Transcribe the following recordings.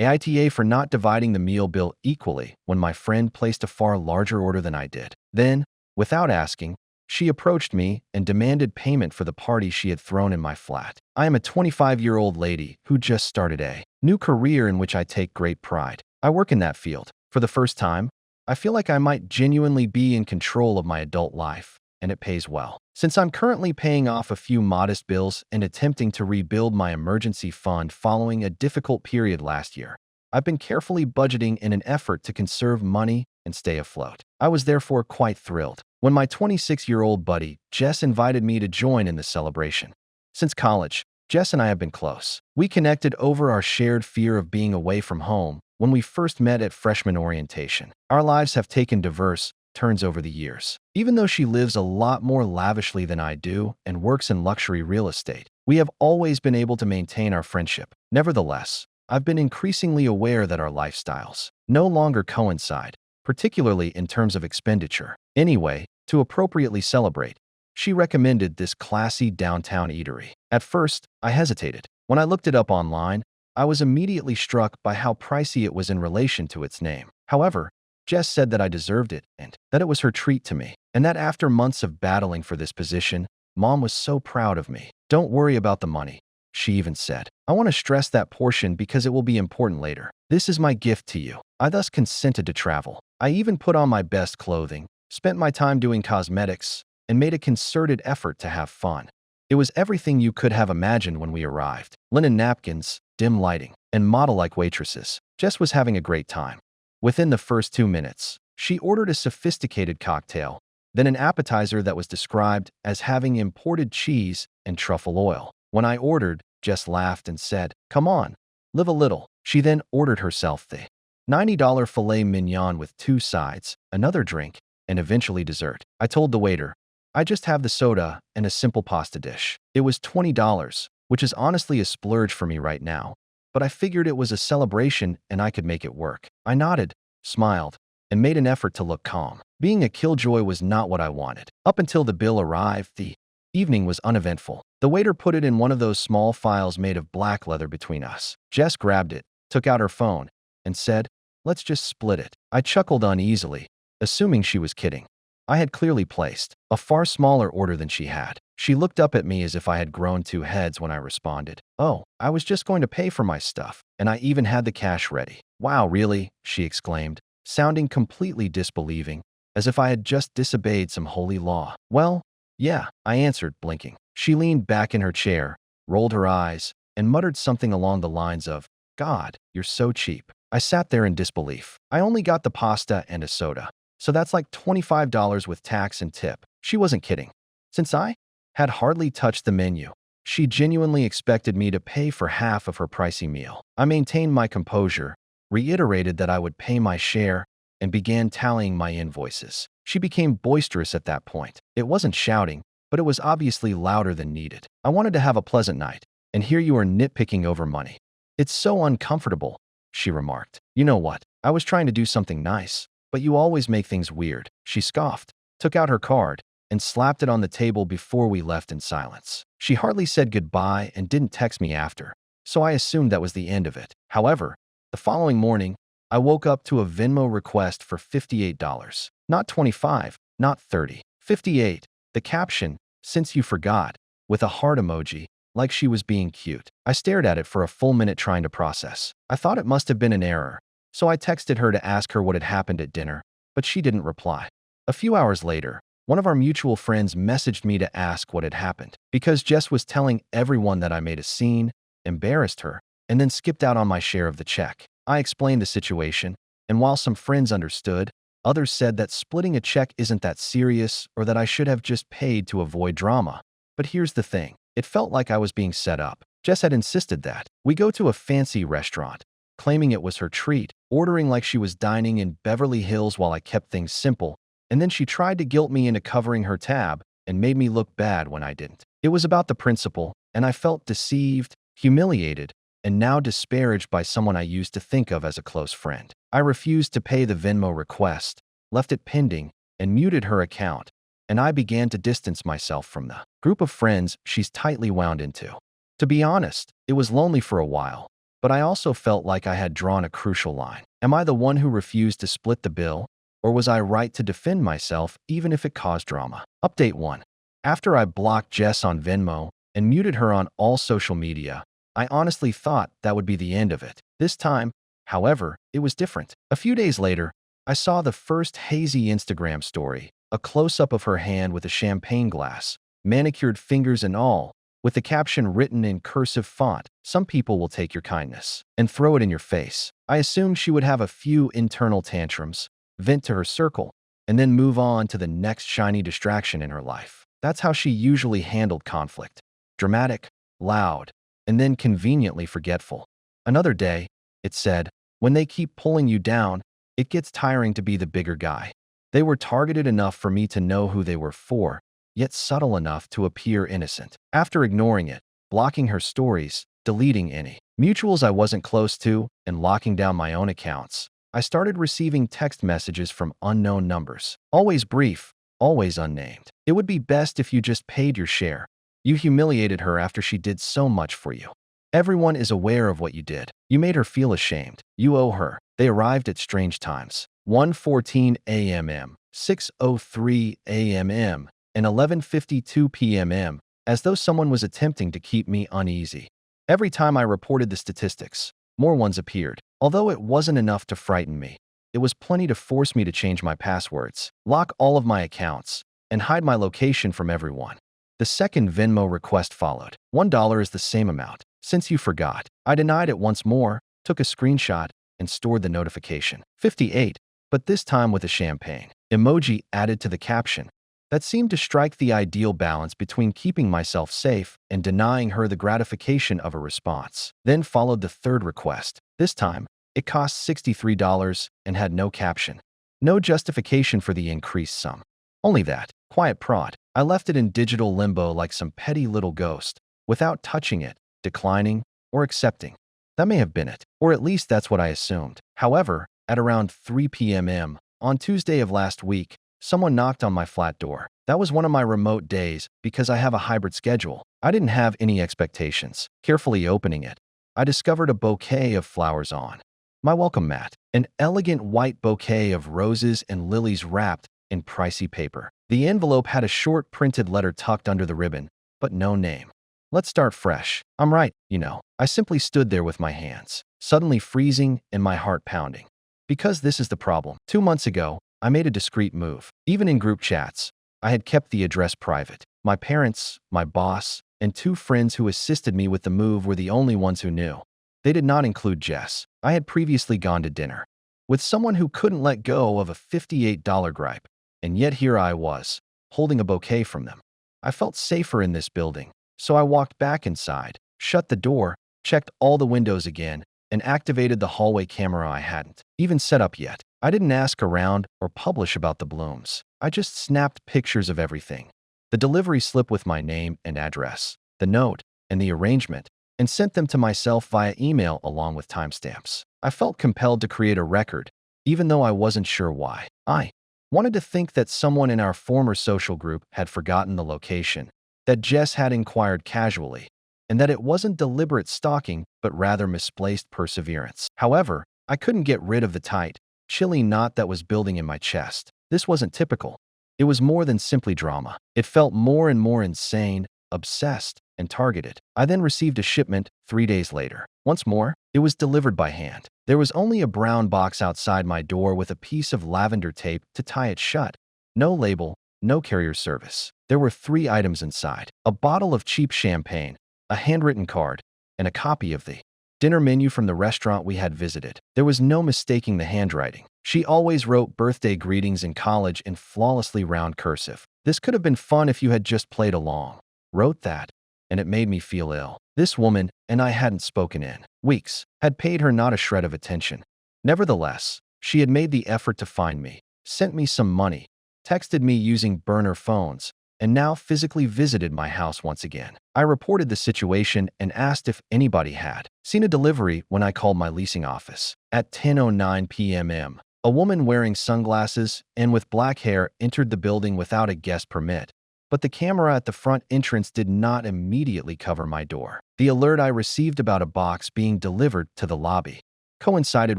AITA for not dividing the meal bill equally when my friend placed a far larger order than I did. Then, without asking, she approached me and demanded payment for the party she had thrown in my flat. I am a 25-year-old lady who just started a new career in which I take great pride. I work in that field. For the first time, I feel like I might genuinely be in control of my adult life, and it pays well. Since I'm currently paying off a few modest bills and attempting to rebuild my emergency fund following a difficult period last year, I've been carefully budgeting in an effort to conserve money and stay afloat. I was therefore quite thrilled when my 26-year-old buddy, Jess, invited me to join in the celebration. Since college, Jess and I have been close. We connected over our shared fear of being away from home when we first met at freshman orientation. Our lives have taken diverse turns over the years. Even though she lives a lot more lavishly than I do and works in luxury real estate, we have always been able to maintain our friendship. Nevertheless, I've been increasingly aware that our lifestyles no longer coincide, particularly in terms of expenditure. Anyway, to appropriately celebrate, she recommended this classy downtown eatery. At first, I hesitated. When I looked it up online, I was immediately struck by how pricey it was in relation to its name. However, Jess said that I deserved it and that it was her treat to me, and that after months of battling for this position, Mom was so proud of me. Don't worry about the money, she even said. I want to stress that portion because it will be important later. This is my gift to you. I thus consented to travel. I even put on my best clothing, spent my time doing cosmetics, and made a concerted effort to have fun. It was everything you could have imagined when we arrived. Linen napkins, dim lighting, and model-like waitresses. Jess was having a great time. Within the first 2 minutes, she ordered a sophisticated cocktail, then an appetizer that was described as having imported cheese and truffle oil. When I ordered, Jess laughed and said, "Come on, live a little." She then ordered herself the $90 filet mignon with 2 sides, another drink, and eventually dessert. I told the waiter, "I just have the soda and a simple pasta dish." It was $20, which is honestly a splurge for me right now, but I figured it was a celebration and I could make it work. I nodded, smiled, and made an effort to look calm. Being a killjoy was not what I wanted. Up until the bill arrived, the evening was uneventful. The waiter put it in one of those small files made of black leather between us. Jess grabbed it, took out her phone, and said, "Let's just split it." I chuckled uneasily, assuming she was kidding. I had clearly placed a far smaller order than she had. She looked up at me as if I had grown 2 heads when I responded, "Oh, I was just going to pay for my stuff, and I even had the cash ready." "Wow, really?" she exclaimed, sounding completely disbelieving, as if I had just disobeyed some holy law. "Well, yeah," I answered, blinking. She leaned back in her chair, rolled her eyes, and muttered something along the lines of, "God, you're so cheap." I sat there in disbelief. I only got the pasta and a soda, so that's like $25 with tax and tip. She wasn't kidding. Since I had hardly touched the menu, she genuinely expected me to pay for half of her pricey meal. I maintained my composure, reiterated that I would pay my share, and began tallying my invoices. She became boisterous at that point. It wasn't shouting, but it was obviously louder than needed. "I wanted to have a pleasant night, and here you are nitpicking over money. It's so uncomfortable," she remarked. "You know what? I was trying to do something nice, but you always make things weird." She scoffed, took out her card, and slapped it on the table before we left in silence. She hardly said goodbye and didn't text me after, so I assumed that was the end of it. However, the following morning, I woke up to a Venmo request for $58. Not 25, not 30. 58. The caption, "Since you forgot," with a heart emoji, like she was being cute. I stared at it for a full minute trying to process. I thought it must have been an error, so I texted her to ask her what had happened at dinner, but she didn't reply. A few hours later, one of our mutual friends messaged me to ask what had happened, because Jess was telling everyone that I made a scene, embarrassed her, and then skipped out on my share of the check. I explained the situation, and while some friends understood, others said that splitting a check isn't that serious or that I should have just paid to avoid drama. But here's the thing. It felt like I was being set up. Jess had insisted that we go to a fancy restaurant, claiming it was her treat, ordering like she was dining in Beverly Hills while I kept things simple, and then she tried to guilt me into covering her tab and made me look bad when I didn't. It was about the principle, and I felt deceived, humiliated, and now disparaged by someone I used to think of as a close friend. I refused to pay the Venmo request, left it pending, and muted her account, and I began to distance myself from the group of friends she's tightly wound into. To be honest, it was lonely for a while, but I also felt like I had drawn a crucial line. Am I the one who refused to split the bill, or was I right to defend myself even if it caused drama? Update 1. After I blocked Jess on Venmo and muted her on all social media, I honestly thought that would be the end of it. This time, however, it was different. A few days later, I saw the first hazy Instagram story, a close-up of her hand with a champagne glass, manicured fingers and all, with the caption written in cursive font, "Some people will take your kindness and throw it in your face." I assumed she would have a few internal tantrums, vent to her circle, and then move on to the next shiny distraction in her life. That's how she usually handled conflict. Dramatic, loud, and then conveniently forgetful. Another day, it said, "When they keep pulling you down, it gets tiring to be the bigger guy." They were targeted enough for me to know who they were for, yet subtle enough to appear innocent. After ignoring it, blocking her stories, deleting any mutuals I wasn't close to, and locking down my own accounts, I started receiving text messages from unknown numbers. Always brief, always unnamed. "It would be best if you just paid your share. You humiliated her after she did so much for you. Everyone is aware of what you did. You made her feel ashamed. You owe her." They arrived at strange times. 1:14 a.m., 6:03 a.m., and 11:52 p.m., as though someone was attempting to keep me uneasy. Every time I reported the statistics, more ones appeared. Although it wasn't enough to frighten me, it was plenty to force me to change my passwords, lock all of my accounts, and hide my location from everyone. The second Venmo request followed. $1 is the same amount. Since you forgot. I denied it once more, took a screenshot, and stored the notification. 58, but this time with a champagne emoji added to the caption. That seemed to strike the ideal balance between keeping myself safe and denying her the gratification of a response. Then followed the third request. This time, it cost $63 and had no caption. No justification for the increased sum. Only that, quiet prod. I left it in digital limbo like some petty little ghost, without touching it, declining, or accepting. That may have been it, or at least that's what I assumed. However, at around 3 p.m. on Tuesday of last week, someone knocked on my flat door. That was one of my remote days because I have a hybrid schedule. I didn't have any expectations. Carefully opening it, I discovered a bouquet of flowers on my welcome mat. An elegant white bouquet of roses and lilies wrapped in pricey paper. The envelope had a short printed letter tucked under the ribbon, but no name. Let's start fresh. I'm right, you know. I simply stood there with my hands, suddenly freezing and my heart pounding. Because this is the problem. 2 months ago, I made a discreet move. Even in group chats, I had kept the address private. My parents, my boss, and 2 friends who assisted me with the move were the only ones who knew. They did not include Jess. I had previously gone to dinner with someone who couldn't let go of a $58 gripe, and yet here I was, holding a bouquet from them. I felt safer in this building, so I walked back inside, shut the door, checked all the windows again, and activated the hallway camera I hadn't even set up yet. I didn't ask around or publish about the blooms. I just snapped pictures of everything. The delivery slip with my name and address, the note, and the arrangement, and sent them to myself via email along with timestamps. I felt compelled to create a record, even though I wasn't sure why. I wanted to think that someone in our former social group had forgotten the location, that Jess had inquired casually, and that it wasn't deliberate stalking, but rather misplaced perseverance. However, I couldn't get rid of the tight, chilly knot that was building in my chest. This wasn't typical. It was more than simply drama. It felt more and more insane, obsessed, and targeted. I then received a shipment 3 days later. Once more, it was delivered by hand. There was only a brown box outside my door with a piece of lavender tape to tie it shut. No label, no carrier service. There were 3 items inside: a bottle of cheap champagne, a handwritten card, and a copy of the dinner menu from the restaurant we had visited. There was no mistaking the handwriting. She always wrote birthday greetings in college in flawlessly round cursive. "This could have been fun if you had just played along." Wrote that, and it made me feel ill. This woman, and I hadn't spoken in weeks, had paid her not a shred of attention. Nevertheless, she had made the effort to find me, sent me some money, texted me using burner phones, and now physically visited my house once again. I reported the situation and asked if anybody had seen a delivery when I called my leasing office. At 10:09 p.m., a woman wearing sunglasses and with black hair entered the building without a guest permit, but the camera at the front entrance did not immediately cover my door. The alert I received about a box being delivered to the lobby coincided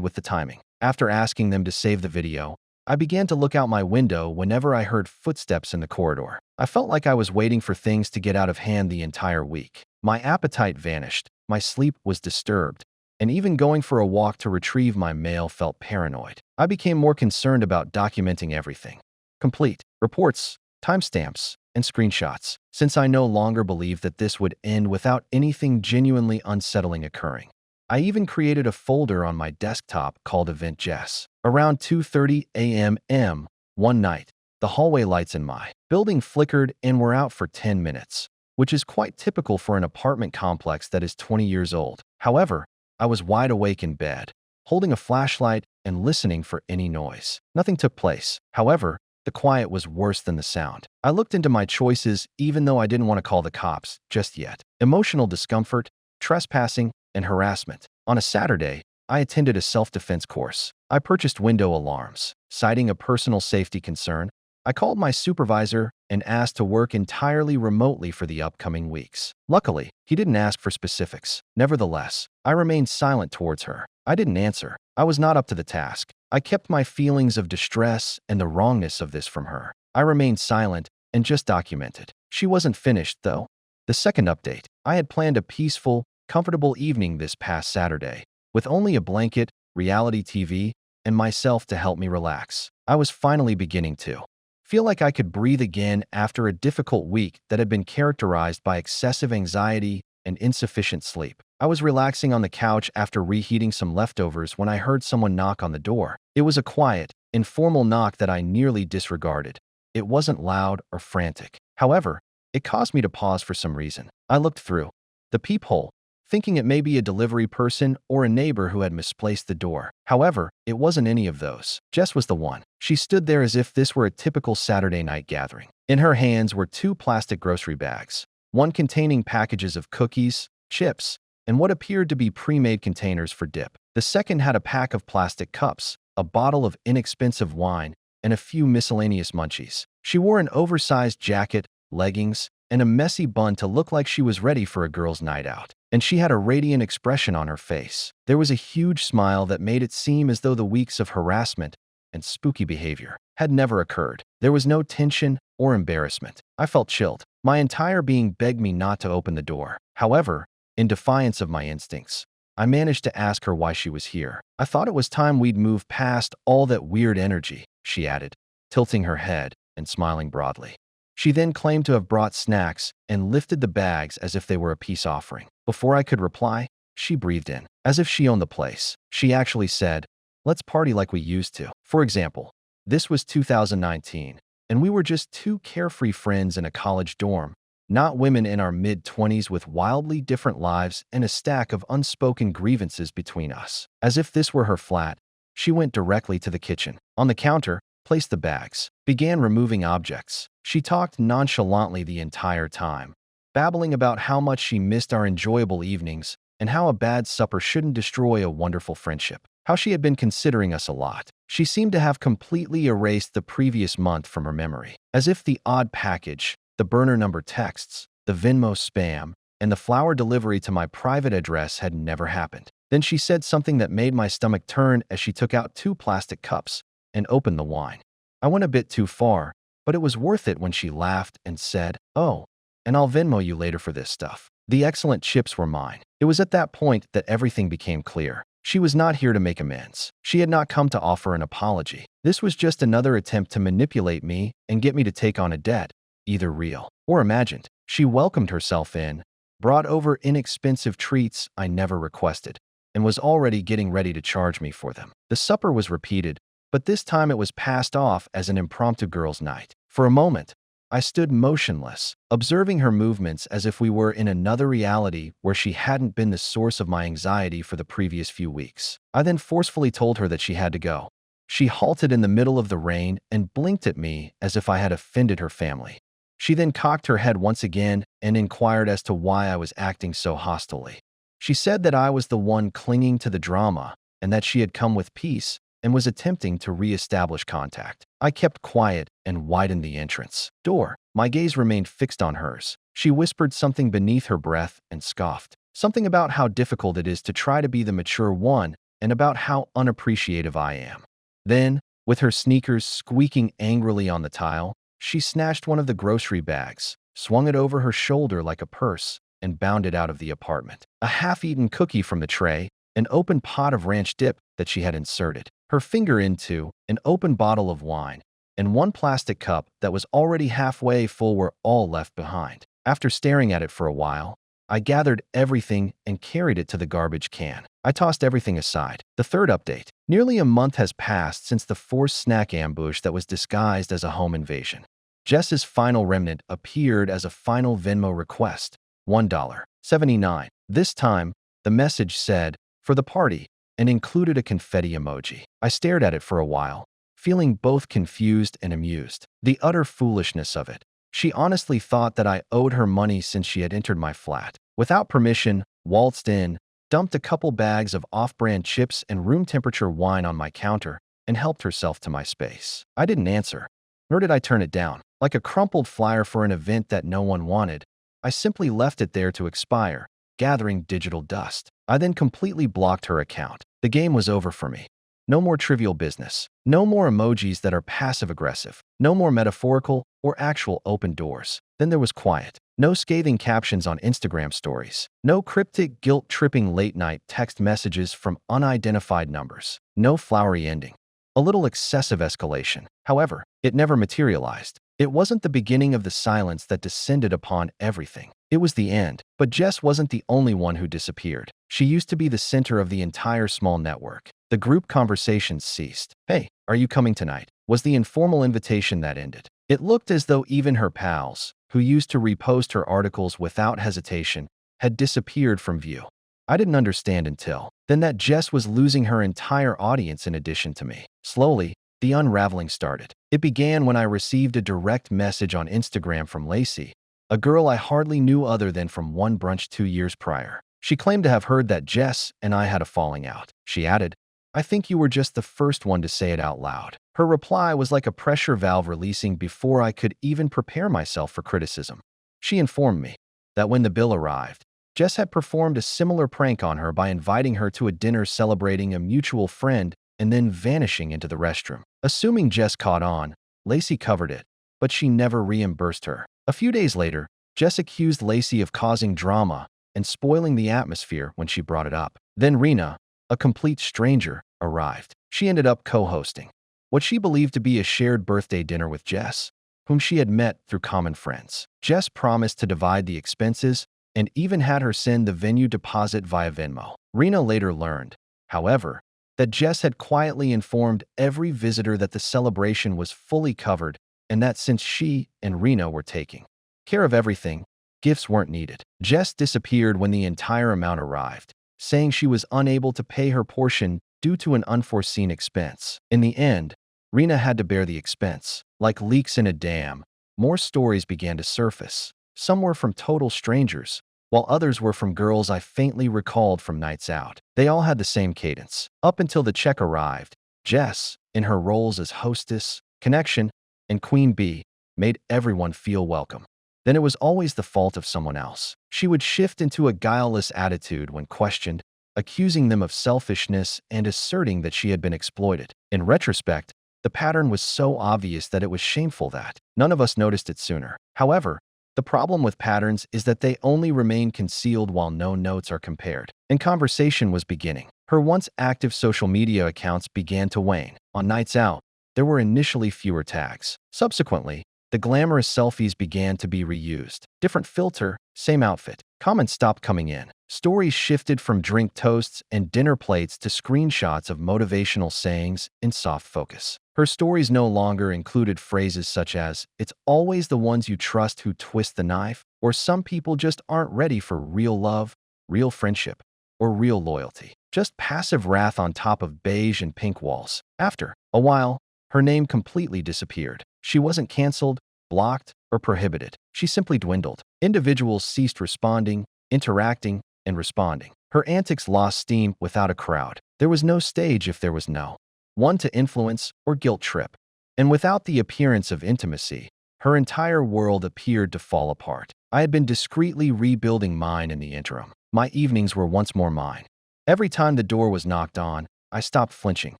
with the timing. After asking them to save the video, I began to look out my window whenever I heard footsteps in the corridor. I felt like I was waiting for things to get out of hand the entire week. My appetite vanished, my sleep was disturbed, and even going for a walk to retrieve my mail felt paranoid. I became more concerned about documenting everything. Complete reports, timestamps, and screenshots, since I no longer believed that this would end without anything genuinely unsettling occurring. I even created a folder on my desktop called Event Jess. Around 2:30 a.m. one night, the hallway lights in my building flickered and were out for 10 minutes, which is quite typical for an apartment complex that is 20 years old. However, I was wide awake in bed, holding a flashlight and listening for any noise. Nothing took place. However, the quiet was worse than the sound. I looked into my choices even though I didn't want to call the cops just yet. Emotional discomfort, trespassing, and harassment. On a Saturday, I attended a self-defense course. I purchased window alarms. Citing a personal safety concern, I called my supervisor and asked to work entirely remotely for the upcoming weeks. Luckily, he didn't ask for specifics. Nevertheless, I remained silent towards her. I didn't answer. I was not up to the task. I kept my feelings of distress and the wrongness of this from her. I remained silent and just documented. She wasn't finished, though. The second update. I had planned a peaceful, comfortable evening this past Saturday, with only a blanket, reality TV, and myself to help me relax. I was finally beginning to feel like I could breathe again after a difficult week that had been characterized by excessive anxiety and insufficient sleep. I was relaxing on the couch after reheating some leftovers when I heard someone knock on the door. It was a quiet, informal knock that I nearly disregarded. It wasn't loud or frantic. However, it caused me to pause for some reason. I looked through the peephole, thinking it may be a delivery person or a neighbor who had misplaced the door. However, it wasn't any of those. Jess was the one. She stood there as if this were a typical Saturday night gathering. In her hands were two plastic grocery bags, one containing packages of cookies, chips, and what appeared to be pre-made containers for dip. The second had a pack of plastic cups, a bottle of inexpensive wine, and a few miscellaneous munchies. She wore an oversized jacket, leggings, and a messy bun to look like she was ready for a girl's night out. And she had a radiant expression on her face. There was a huge smile that made it seem as though the weeks of harassment and spooky behavior had never occurred. There was no tension or embarrassment. I felt chilled. My entire being begged me not to open the door. However, in defiance of my instincts, I managed to ask her why she was here. I thought it was time we'd move past all that weird energy, she added, tilting her head and smiling broadly. She then claimed to have brought snacks and lifted the bags as if they were a peace offering. Before I could reply, she breathed in, as if she owned the place. She actually said, "Let's party like we used to." For example, this was 2019, and we were just two carefree friends in a college dorm, not women in our mid-20s with wildly different lives and a stack of unspoken grievances between us. As if this were her flat, she went directly to the kitchen. On the counter, placed the bags, began removing objects. She talked nonchalantly the entire time, babbling about how much she missed our enjoyable evenings and how a bad supper shouldn't destroy a wonderful friendship, how she had been considering us a lot. She seemed to have completely erased the previous month from her memory, as if the odd package, the burner number texts, the Venmo spam, and the flower delivery to my private address had never happened. Then she said something that made my stomach turn as she took out two plastic cups and opened the wine. I went a bit too far, but it was worth it when she laughed and said, "Oh, and I'll Venmo you later for this stuff." The excellent chips were mine. It was at that point that everything became clear. She was not here to make amends. She had not come to offer an apology. This was just another attempt to manipulate me and get me to take on a debt, either real or imagined. She welcomed herself in, brought over inexpensive treats I never requested, and was already getting ready to charge me for them. The supper was repeated, but this time it was passed off as an impromptu girls' night. For a moment, I stood motionless, observing her movements as if we were in another reality where she hadn't been the source of my anxiety for the previous few weeks. I then forcefully told her that she had to go. She halted in the middle of the rain and blinked at me as if I had offended her family. She then cocked her head once again and inquired as to why I was acting so hostilely. She said that I was the one clinging to the drama and that she had come with peace, and was attempting to re-establish contact. I kept quiet and widened the entrance door. My gaze remained fixed on hers. She whispered something beneath her breath and scoffed. Something about how difficult it is to try to be the mature one and about how unappreciative I am. Then, with her sneakers squeaking angrily on the tile, she snatched one of the grocery bags, swung it over her shoulder like a purse, and bounded out of the apartment. A half-eaten cookie from the tray, an open pot of ranch dip that she had inserted, her finger into an open bottle of wine, and one plastic cup that was already halfway full were all left behind. After staring at it for a while, I gathered everything and carried it to the garbage can. I tossed everything aside. The third update. Nearly a month has passed since the forced snack ambush that was disguised as a home invasion. Jess's final remnant appeared as a final Venmo request, $1.79. This time, the message said, "For the party," and included a confetti emoji. I stared at it for a while, feeling both confused and amused. The utter foolishness of it. She honestly thought that I owed her money since she had entered my flat. Without permission, waltzed in, dumped a couple bags of off-brand chips and room-temperature wine on my counter, and helped herself to my space. I didn't answer, nor did I turn it down. Like a crumpled flyer for an event that no one wanted, I simply left it there to expire, gathering digital dust. I then completely blocked her account. The game was over for me. No more trivial business. No more emojis that are passive-aggressive. No more metaphorical or actual open doors. Then there was quiet. No scathing captions on Instagram stories. No cryptic, guilt-tripping late-night text messages from unidentified numbers. No flowery ending. A little excessive escalation. However, it never materialized. It wasn't the beginning of the silence that descended upon everything. It was the end. But Jess wasn't the only one who disappeared. She used to be the center of the entire small network. The group conversations ceased. "Hey, are you coming tonight?" was the informal invitation that ended. It looked as though even her pals, who used to repost her articles without hesitation, had disappeared from view. I didn't understand until then that Jess was losing her entire audience in addition to me. Slowly, the unraveling started. It began when I received a direct message on Instagram from Lacey, a girl I hardly knew other than from one brunch 2 years prior. She claimed to have heard that Jess and I had a falling out. She added, "I think you were just the first one to say it out loud." Her reply was like a pressure valve releasing before I could even prepare myself for criticism. She informed me that when the bill arrived, Jess had performed a similar prank on her by inviting her to a dinner celebrating a mutual friend and then vanishing into the restroom. Assuming Jess caught on, Lacey covered it, but she never reimbursed her. A few days later, Jess accused Lacey of causing drama and spoiling the atmosphere when she brought it up. Then Rena, a complete stranger, arrived. She ended up co-hosting what she believed to be a shared birthday dinner with Jess, whom she had met through common friends. Jess promised to divide the expenses and even had her send the venue deposit via Venmo. Rena later learned, however, that Jess had quietly informed every visitor that the celebration was fully covered and that since she and Rena were taking care of everything, gifts weren't needed. Jess disappeared when the entire amount arrived, saying she was unable to pay her portion due to an unforeseen expense. In the end, Rena had to bear the expense. Like leaks in a dam, more stories began to surface. Some were from total strangers, while others were from girls I faintly recalled from nights out. They all had the same cadence. Up until the check arrived, Jess, in her roles as hostess, connection, and queen bee, made everyone feel welcome. Then it was always the fault of someone else. She would shift into a guileless attitude when questioned, accusing them of selfishness and asserting that she had been exploited. In retrospect, the pattern was so obvious that it was shameful that none of us noticed it sooner. However, the problem with patterns is that they only remain concealed while no notes are compared. And conversation was beginning. Her once active social media accounts began to wane. On nights out, there were initially fewer tags. Subsequently, the glamorous selfies began to be reused. Different filter, same outfit. Comments stopped coming in. Stories shifted from drink toasts and dinner plates to screenshots of motivational sayings in soft focus. Her stories no longer included phrases such as, "It's always the ones you trust who twist the knife," or "Some people just aren't ready for real love, real friendship, or real loyalty." Just passive wrath on top of beige and pink walls. After a while, her name completely disappeared. She wasn't canceled, blocked, or prohibited. She simply dwindled. Individuals ceased responding, interacting, and responding. Her antics lost steam without a crowd. There was no stage if there was no one to influence or guilt trip. And without the appearance of intimacy, her entire world appeared to fall apart. I had been discreetly rebuilding mine in the interim. My evenings were once more mine. Every time the door was knocked on, I stopped flinching.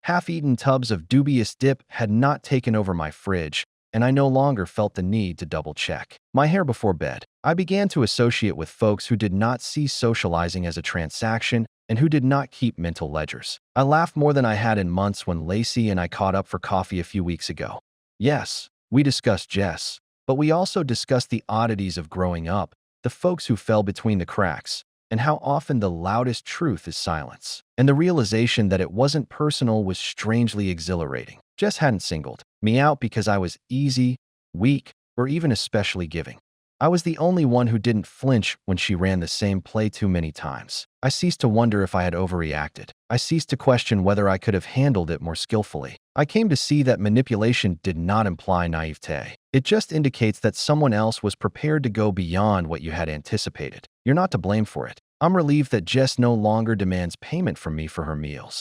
Half-eaten tubs of dubious dip had not taken over my fridge, and I no longer felt the need to double-check my hair before bed. I began to associate with folks who did not see socializing as a transaction and who did not keep mental ledgers. I laughed more than I had in months when Lacey and I caught up for coffee a few weeks ago. Yes, we discussed Jess, but we also discussed the oddities of growing up, the folks who fell between the cracks, and how often the loudest truth is silence. And the realization that it wasn't personal was strangely exhilarating. Jess hadn't singled me out because I was easy, weak, or even especially giving. I was the only one who didn't flinch when she ran the same play too many times. I ceased to wonder if I had overreacted. I ceased to question whether I could have handled it more skillfully. I came to see that manipulation did not imply naivete. It just indicates that someone else was prepared to go beyond what you had anticipated. You're not to blame for it. I'm relieved that Jess no longer demands payment from me for her meals.